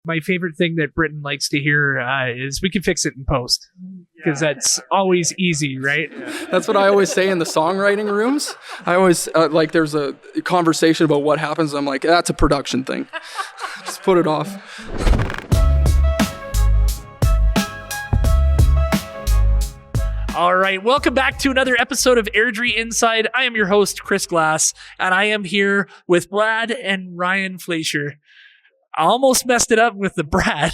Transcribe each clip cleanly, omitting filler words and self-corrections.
My favorite thing that Britton likes to hear is we can fix it in post, because that's always easy, right? That's what I always say in the songwriting rooms. I always there's a conversation about what happens. I'm like, that's a production thing. Just put it off. All right, welcome back to another episode of Airdrie Inside. I am your host, Chris Glass, and I am here with Brad and Ryan Fleischer. I almost messed it up with the Brad.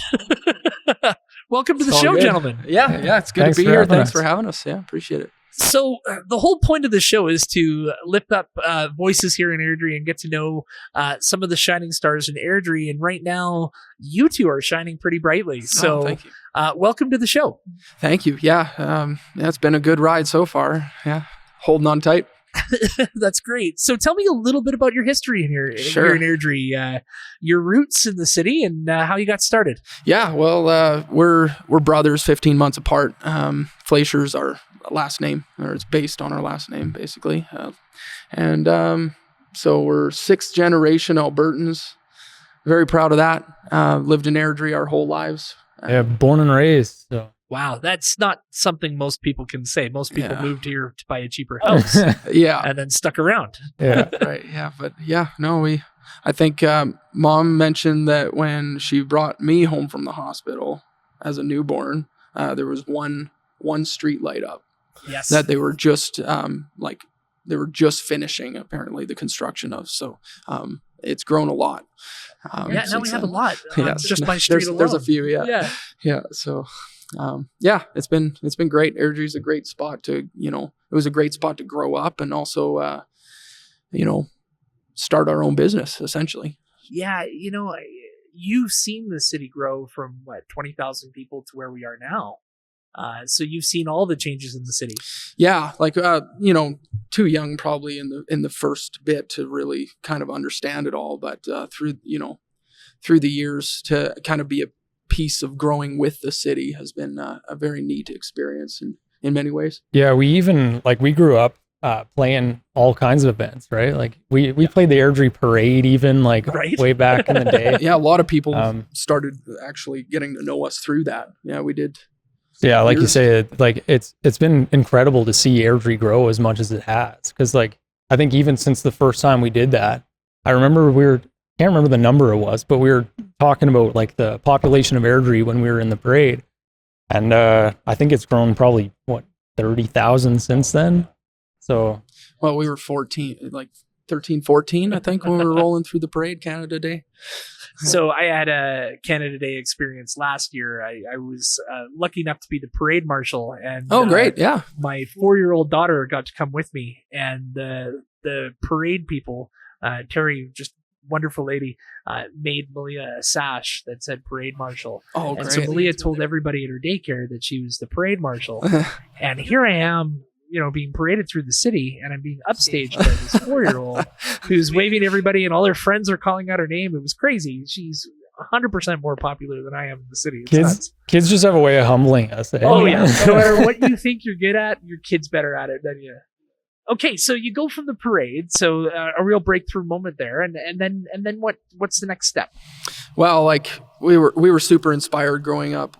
Welcome to the show, gentlemen. Yeah, it's good to be here. Thanks for having us. Yeah, appreciate it. So the whole point of the show is to lift up voices here in Airdrie and get to know some of the shining stars in Airdrie. And right now, you two are shining pretty brightly. So thank you. Welcome to the show. Thank you. Yeah, it's been a good ride so far. Yeah, holding on tight. That's great. So tell me a little bit about your history in here, Sure. here in Airdrie, your roots in the city, and how you got started. Yeah, well, we're brothers, 15 months apart. Flaysher's our last name, or it's based on our last name, basically. So we're sixth generation Albertans. Very proud of that. Lived in Airdrie our whole lives. Yeah, born and raised. So. Wow, that's not something most people can say. Most people moved here to buy a cheaper house. Yeah. And then stuck around. Yeah. Right. Yeah. But yeah, no, I think Mom mentioned that when she brought me home from the hospital as a newborn, there was one street light up. Yes. That they were just finishing apparently the construction of. So it's grown a lot. Now we have a lot. Yes. Just by street alone. There's a few. Yeah. Yeah. So. It's been great. Airdrie's a great spot to, it was a great spot to grow up and also, start our own business essentially. Yeah. You've seen the city grow from 20,000 people to where we are now. So you've seen all the changes in the city. Yeah. Too young probably in the first bit to really kind of understand it all, but, through the years to kind of be a piece of growing with the city has been a very neat experience in many ways. Yeah, we grew up playing all kinds of events, right? Like we played the Airdrie parade even way back in the day. Yeah, a lot of people started actually getting to know us through that. Yeah, we did. Yeah, like you say, it's been incredible to see Airdrie grow as much as it has. Because I think even since the first time we did that, I remember can't remember the number it was, but we were talking about the population of Airdrie when we were in the parade. And I think it's grown probably 30,000 since then. So, well, we were 13, 14, I think, when we were rolling through the parade, Canada Day. So I had a Canada Day experience last year. I was lucky enough to be the parade marshal, and great, yeah. My 4-year-old daughter got to come with me, and the parade people, Terry, just wonderful lady, made Malia a sash that said parade marshal. Oh, and great. So Malia told everybody at her daycare that she was the parade marshal. And here I am, being paraded through the city, and I'm being upstaged by this 4-year-old who's waving at everybody, and all her friends are calling out her name. It was crazy. She's 100% more popular than I am in the city. Kids just have a way of humbling us. Eh? Oh yeah. No matter what you think you're good at, your kid's better at it than you. Okay, so you go from the parade, so a real breakthrough moment there, and then what's the next step? Well, we were super inspired growing up,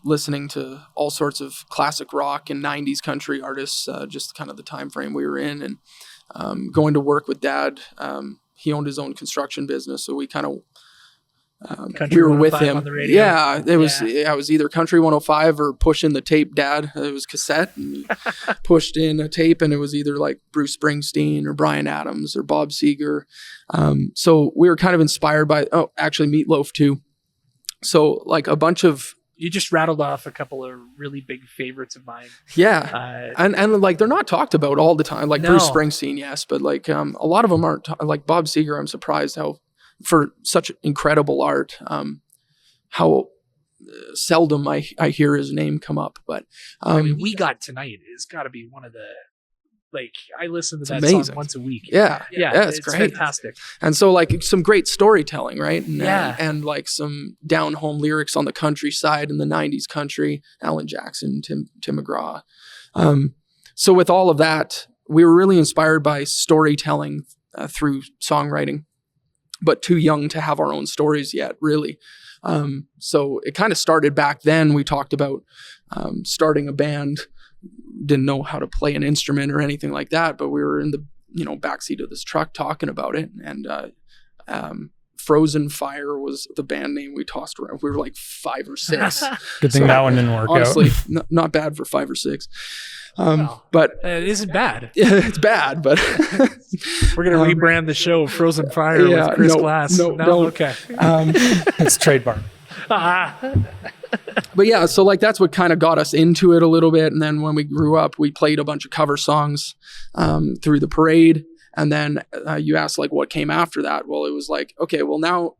listening to all sorts of classic rock and 90s country artists, just kind of the time frame we were in, and going to work with Dad. He owned his own construction business, so we kind of we were with him on the radio. Yeah, it was either Country 105 or pushing the tape, Dad. It was cassette, and he pushed in a tape, and it was either Bruce Springsteen or Bryan Adams or Bob Seger. So we were kind of inspired by actually Meatloaf too. So a bunch of. You just rattled off a couple of really big favorites of mine. Yeah. And they're not talked about all the time. No. Bruce Springsteen, yes, but a lot of them aren't. Bob Seger, I'm surprised how, for such incredible art, how seldom I hear his name come up. But We Got Tonight has got to be one of the, I listen to that amazing. song once a week. Yeah, it's great. Fantastic. And so some great storytelling, right? And, yeah. And some down home lyrics on the countryside in the 90s country, Alan Jackson, Tim McGraw. So with all of that, we were really inspired by storytelling through songwriting, but too young to have our own stories yet, really. So it kind of started back then. We talked about starting a band. Didn't know how to play an instrument or anything like that, but we were in the backseat of this truck talking about it. And Frozen Fire was the band name we tossed around. We were like 5 or 6. Good thing that one didn't work honestly, out. Not bad for 5 or 6. Well, but it isn't bad. it's bad, but we're gonna rebrand the show Frozen Fire with Chris Glass. No, don't. Okay. It's trademark. But yeah, so like that's what kind of got us into it a little bit. And then when we grew up, we played a bunch of cover songs through the parade. And then you asked like what came after that. Well, it was like, okay, well now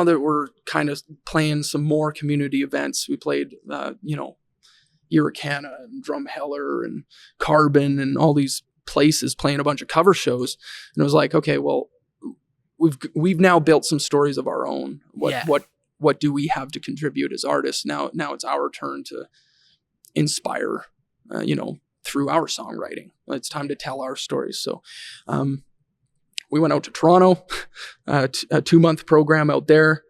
that we're kind of playing some more community events, we played Irricana and Drumheller and Carbon and all these places playing a bunch of cover shows. And it was like, okay, well, we've now built some stories of our own. What do we have to contribute as artists? Now it's our turn to inspire, through our songwriting. It's time to tell our stories. So we went out to Toronto, a 2-month program out there,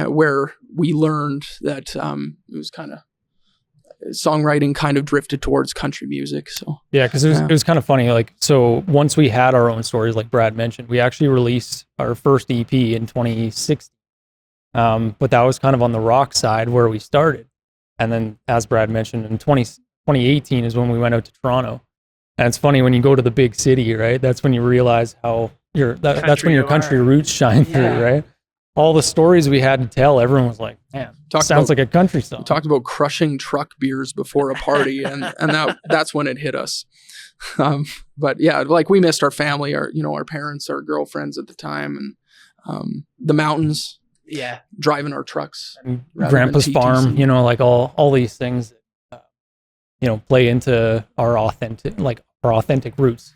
where we learned that it was kind of songwriting kind of drifted towards country music. So yeah, because it was kind of funny. Like, so once we had our own stories, like Brad mentioned, we actually released our first EP in 2016. But that was kind of on the rock side where we started. And then, as Brad mentioned, in 2018 is when we went out to Toronto. And it's funny when you go to the big city, right? That's when you realize how that's when your country roots shine through, right? All the stories we had to tell, everyone was like, man, sounds like a country song. We talked about crushing truck beers before a party, and that's when it hit us. But yeah, like we missed our family, our parents, our girlfriends at the time, and the mountains. Yeah, driving our trucks, and Grandpa's farm, like all these things that, play into our authentic roots.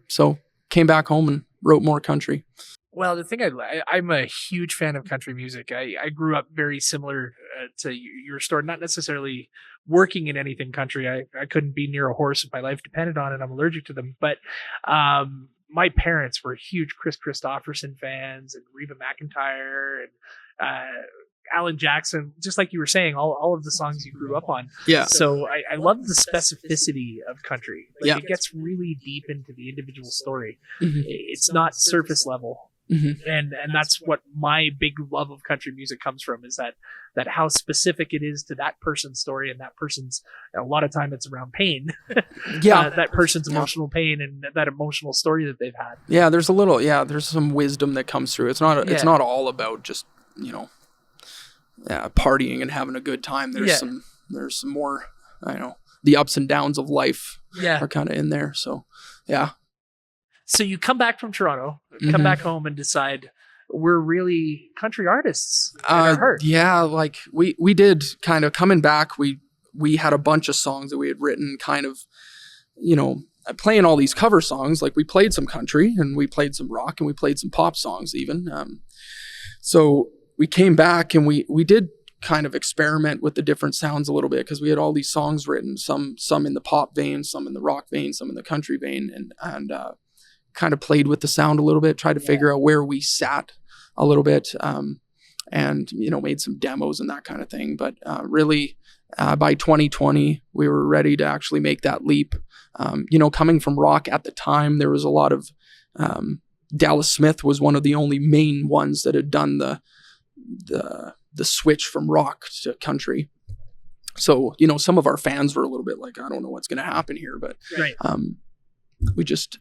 So came back home and wrote more country. Well, the thing I'm a huge fan of country music. I grew up very similar to your story, not necessarily working in anything country. I couldn't be near a horse if my life depended on it. I'm allergic to them, but my parents were huge Chris Christopherson fans and Reba McEntire and Alan Jackson, just like you were saying, all of the songs you grew up on. Yeah. So I love the specificity of country. It gets really deep into the individual story. Mm-hmm. It's not surface level. Mm-hmm. And that's what my big love of country music comes from, is that how specific it is to that person's story, and that person's, a lot of time it's around pain. That person's emotional pain and that emotional story that they've had. Yeah, there's some wisdom that comes through. It's not all about just partying and having a good time. There's some more, the ups and downs of life are kind of in there. So yeah. So you come back from Toronto, come back home and decide we're really country artists in our heart. Yeah, like we did kind of coming back. We had a bunch of songs that we had written, kind of, playing all these cover songs. Like we played some country and we played some rock and we played some pop songs even. So we came back and we did kind of experiment with the different sounds a little bit, because we had all these songs written, some in the pop vein, some in the rock vein, some in the country vein, and kind of played with the sound a little bit, tried to figure out where we sat a little bit, and made some demos and that kind of thing. But really, by 2020, we were ready to actually make that leap. Coming from rock at the time, there was a lot of Dallas Smith was one of the only main ones that had done the switch from rock to country. So some of our fans were a little bit like, I don't know what's going to happen here, but we just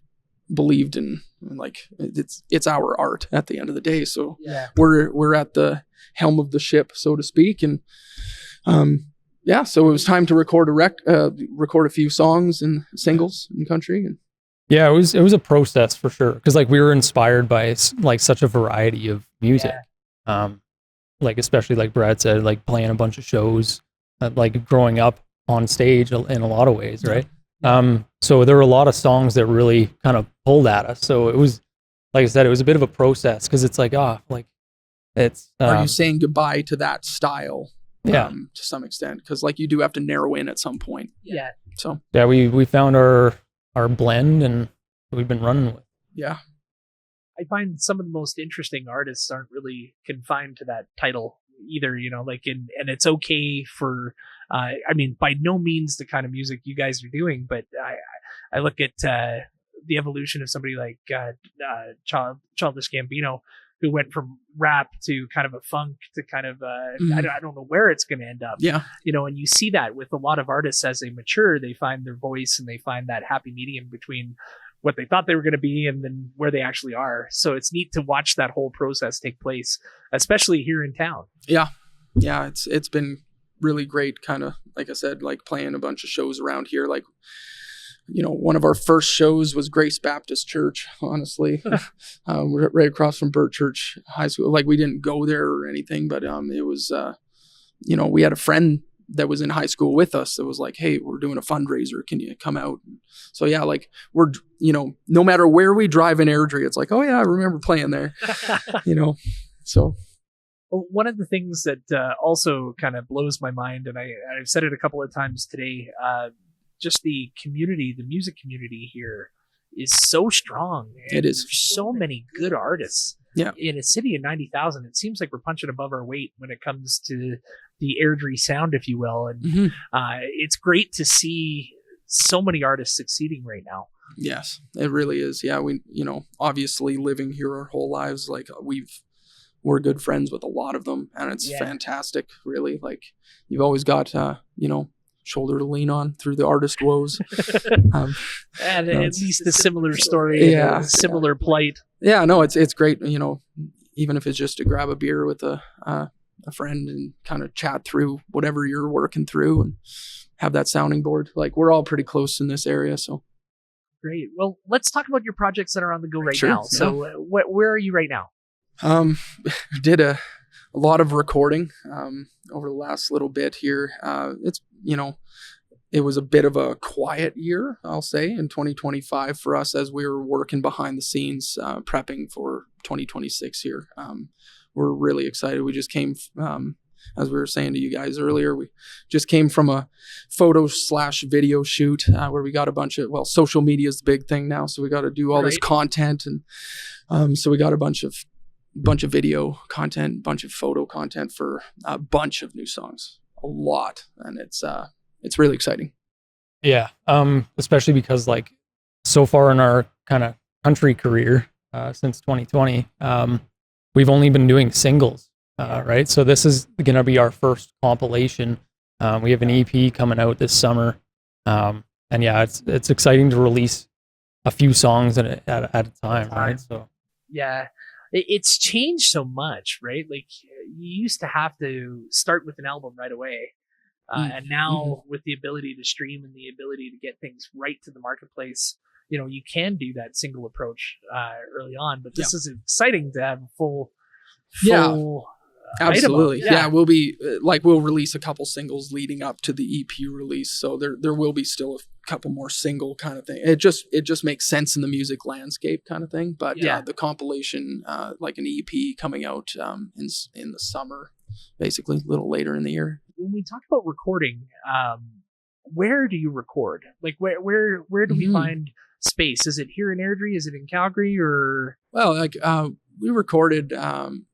believed in, like, it's our art at the end of the day. So we're at the helm of the ship, so to speak. And so it was time to record a few songs and singles in country. And yeah, it was a process for sure, because like we were inspired by like such a variety of music. Like especially like Brad said, like playing a bunch of shows, like growing up on stage in a lot of ways, right? So there were a lot of songs that really kind of pulled at us. So it was, like I said, it was a bit of a process, because it's like, it's. Are you saying goodbye to that style? To some extent, because like you do have to narrow in at some point. Yeah. So yeah, we found our blend, and we've been running with. Yeah. I find some of the most interesting artists aren't really confined to that title either, and it's okay for, by no means the kind of music you guys are doing, but I look at the evolution of somebody like Childish Gambino, who went from rap to kind of a funk to kind of I don't know where it's going to end up. Yeah. And you see that with a lot of artists as they mature, they find their voice and they find that happy medium between what they thought they were going to be and then where they actually are. So it's neat to watch that whole process take place, especially here in town. Yeah. Yeah. It's been really great, kind of, like I said, like playing a bunch of shows around here. Like, one of our first shows was Grace Baptist Church, honestly. We're right across from Burt Church High School. Like, we didn't go there or anything, but it was, we had a friend that was in high school with us that was like, hey, we're doing a fundraiser. Can you come out? So, yeah, like we're, no matter where we drive in Airdrie, it's like, oh, yeah, I remember playing there, so. Well, one of the things that also kind of blows my mind, and I've said it a couple of times today, just the community, the music community here is so strong. It is. There's so many good artists. Yeah. In a city of 90,000, it seems like we're punching above our weight when it comes to the Airdrie sound, if you will. And it's great to see so many artists succeeding right now. Yes, it really is. Yeah, we, obviously living here our whole lives, like we're good friends with a lot of them, and it's fantastic, really. Like, you've always got, shoulder to lean on through the artist woes. And at least a similar story, similar plight. Yeah, no, it's great. Even if it's just to grab a beer with a friend and kind of chat through whatever you're working through and have that sounding board. Like, we're all pretty close in this area, so. Great. Well, let's talk about your projects that are on the go right Sure, now. So where are you right now? Did a lot of recording over the last little bit here. It's, it was a bit of a quiet year, I'll say, in 2025 for us as we were working behind the scenes, prepping for 2026 here. We're really excited. We just came, as we were saying to you guys earlier, we just came from a photo/video shoot where we got a bunch of, social media is the big thing now. So we got to do all this content. And so we got a bunch of video content, bunch of photo content for a bunch of new songs, a lot. And it's really exciting. Yeah. Especially because like so far in our kind of country career, since 2020, we've only been doing singles, right? So this is going to be our first compilation. We have an EP coming out this summer. And yeah, it's exciting to release a few songs at a time, right? So yeah. It's changed so much, right? Like, you used to have to start with an album right away. And now with the ability to stream and the ability to get things right to the marketplace, you can do that single approach early on. But this is exciting to have a full absolutely. Yeah, we'll be we'll release a couple singles leading up to the EP release. So there will be still a couple more single kind of thing. It just makes sense in the music landscape kind of thing. But the compilation, like an EP coming out in the summer, basically a little later in the year. When we talk about recording, where do you record? Like, where do we find space? Is it here in Airdrie? Is it in Calgary? Or we recorded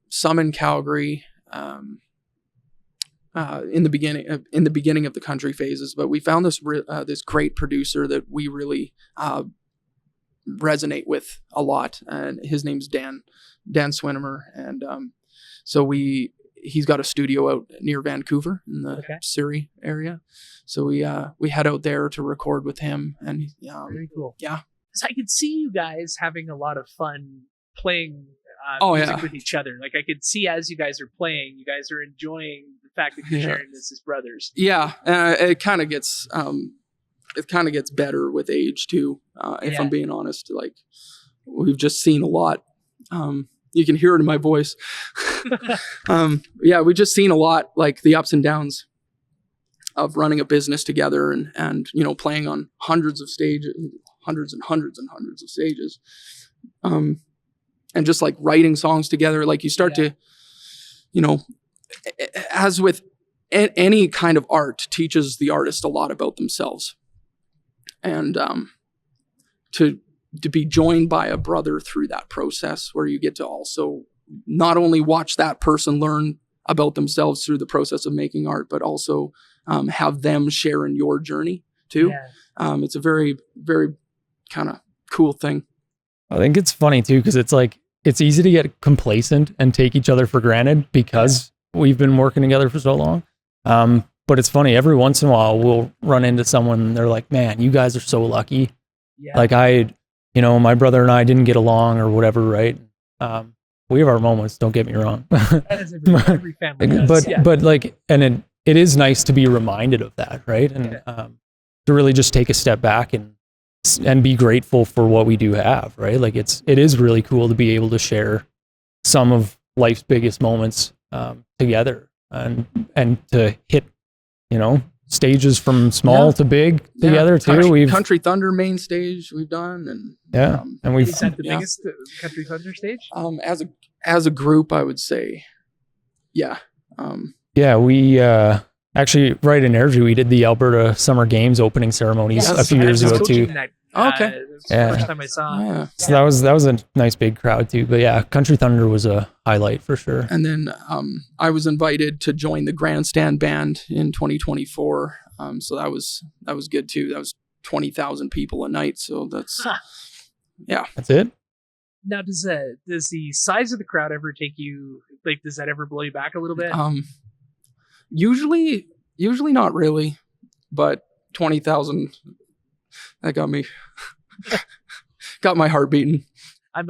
some in Calgary in the beginning of the country phases, but we found this great producer that we really resonate with a lot, and his name's Dan Swinimer, and so he's got a studio out near Vancouver in the Surrey area, so we head out there to record with him, and very cool. Yeah, because I could see you guys having a lot of fun playing music with each other. Like, I could see as you guys are playing, you guys are enjoying the fact that you're sharing this as brothers. Yeah, it kind of gets better with age too. If I'm being honest, like, we've just seen a lot. You can hear it in my voice. We've just seen a lot, like the ups and downs of running a business together and playing on hundreds and hundreds of stages. And just like writing songs together, like you start to, as with any kind of art, teaches the artist a lot about themselves. And to to be joined by a brother through that process, where you get to also not only watch that person learn about themselves through the process of making art, but also have them share in your journey too. Yeah. It's a very, very kind of cool thing. I think it's funny too, because it's like, it's easy to get complacent and take each other for granted because we've been working together for so long. But it's funny, every once in a while we'll run into someone and they're like, man, you guys are so lucky. Yeah. Like my brother and I didn't get along or whatever, right? We have our moments, don't get me wrong. That is every family does. But like, and it is nice to be reminded of that, right? And to really just take a step back and be grateful for what we do have, right? Like it is really cool to be able to share some of life's biggest moments together and to hit, stages from small to big together too. Country Thunder main stage we've done, and and we've is that the biggest Country Thunder stage? As a group, I would say, we actually right in Airdrie we did the Alberta Summer Games opening ceremonies a few years ago too. Okay. First time I saw. Yeah. So that was a nice big crowd too. But yeah, Country Thunder was a highlight for sure. And then I was invited to join the Grandstand Band in 2024. So that was good too. That was 20,000 people a night. So that's That's it. Now, does the size of the crowd ever take you, like, does that ever blow you back a little bit? Usually not really, but 20,000. That got my heart beating. I'm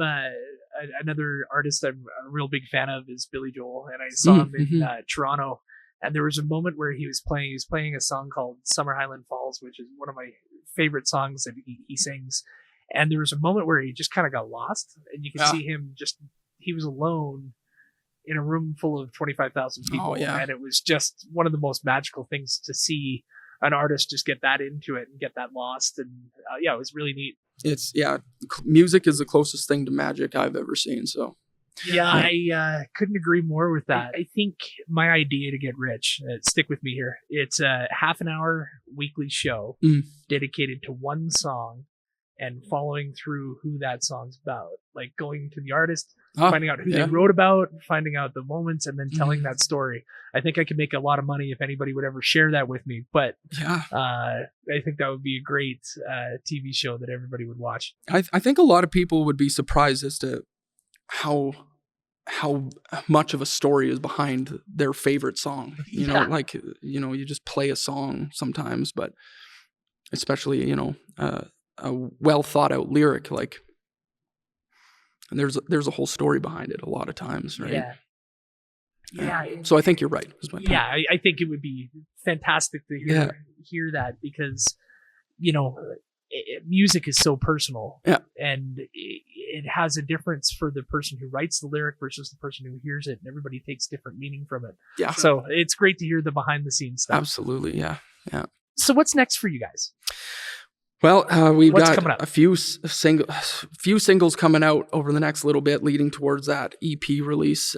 another artist I'm a real big fan of is Billy Joel, and I saw him in Toronto, and there was a moment where he was playing a song called Summer Highland Falls, which is one of my favorite songs that he sings, and there was a moment where he just kind of got lost, and you could see him he was alone in a room full of 25,000 people, and it was just one of the most magical things to see an artist just get that into it and get that lost. And it was really neat. It's music is the closest thing to magic I've ever seen. So I couldn't agree more with that. I think my idea to get rich, stick with me here. It's a half an hour weekly show dedicated to one song and following through who that song's about, like going to the artist, finding out who they wrote about, finding out the moments, and then telling that story. I think I could make a lot of money if anybody would ever share that with me. But I think that would be a great TV show that everybody would watch. I think a lot of people would be surprised as to how much of a story is behind their favorite song. You know, like, you just play a song sometimes, but especially, a well thought out lyric, like, and there's a whole story behind it a lot of times, right? So I think you're right. Is my point. I think it would be fantastic to hear that, because music is so personal, and it has a difference for the person who writes the lyric versus the person who hears it, and everybody takes different meaning from it. So it's great to hear the behind the scenes stuff. Absolutely. So what's next for you guys? Well, we've What's got a few singles coming out over the next little bit, leading towards that EP release.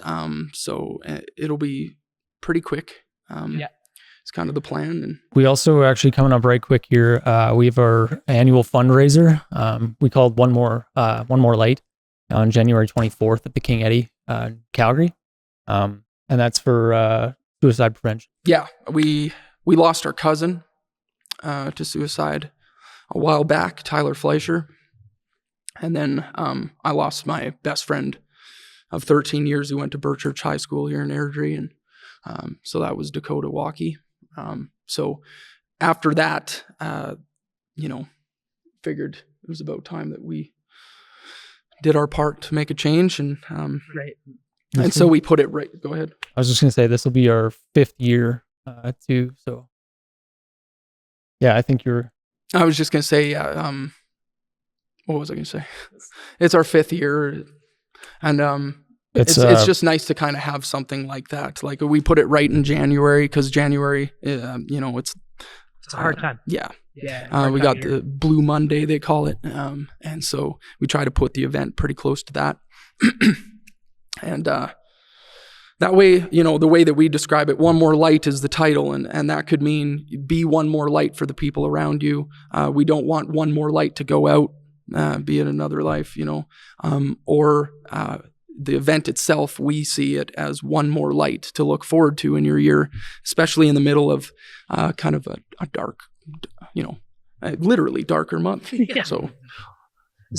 So it'll be pretty quick. It's kind of the plan. And we also actually coming up right quick here. We have our annual fundraiser. We called One More Light on January 24th at the King Eddie, Calgary, and that's for suicide prevention. Yeah, we lost our cousin to suicide a while back, Tyler Flaysher. And then I lost my best friend of 13 years who went to Birchurch High School here in Airdrie. And so that was Dakota Walkie. So after that, figured it was about time that we did our part to make a change. And and so we put it right. Go ahead. I was just going to say, this will be our 5th year too. So yeah, I think I was just going to say, what was I going to say? It's our 5th year, and it's just nice to kind of have something like that. Like, we put it right in January, because January, it's a hard time. We got the Blue Monday, they call it, and so we try to put the event pretty close to that, and that way, the way that we describe it, One More Light is the title, and that could mean be one more light for the people around you. We don't want one more light to go out. be it another life, or the event itself, we see it as one more light to look forward to in your year, especially in the middle of kind of a dark, literally darker month. Yeah. So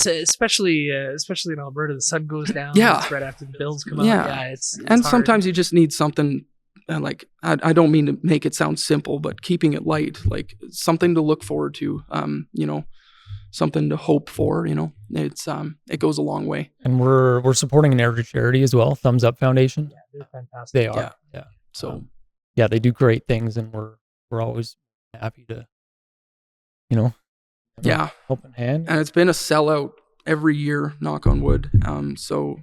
especially in Alberta, the sun goes down. Yeah. It's right after the bills come out. Yeah. Yeah, it's and hard. sometimes you just need something like, I don't mean to make it sound simple, but keeping it light, like something to look forward to, something to hope for, it's it goes a long way. And we're supporting an Airdrie charity as well, Thumbs Up Foundation. Yeah, they're fantastic. They are. Yeah. So yeah, they do great things, and we're always happy to, help in hand. and it's been a sellout every year, knock on wood. So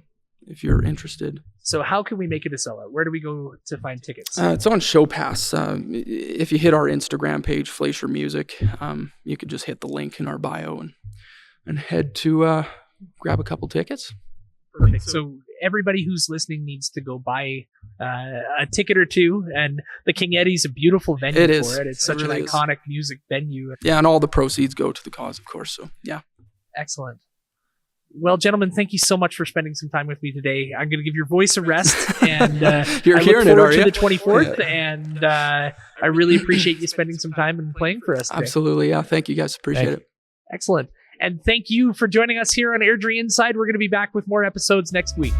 if you're interested, So how can we make it a sellout? Where do we go to find tickets? it's on Show Pass. If you hit our Instagram page, Flaysher Music, you could just hit the link in our bio and head to grab a couple tickets. Perfect. So everybody who's listening needs to go buy a ticket or two. And the King Eddie's a beautiful venue It is. for it. It's It such really an is. iconic music venue. Yeah, and all the proceeds go to the cause, of course. So yeah. Excellent. Well, gentlemen, thank you so much for spending some time with me today. I'm going to give your voice a rest, and You're I hearing look it, forward are to you? the 24th, Yeah. and I really appreciate you spending some time and playing for us today. Absolutely. Yeah. Thank you guys. Appreciate Thank it. Excellent. And thank you for joining us here on Airdrie Inside. We're going to be back with more episodes next week.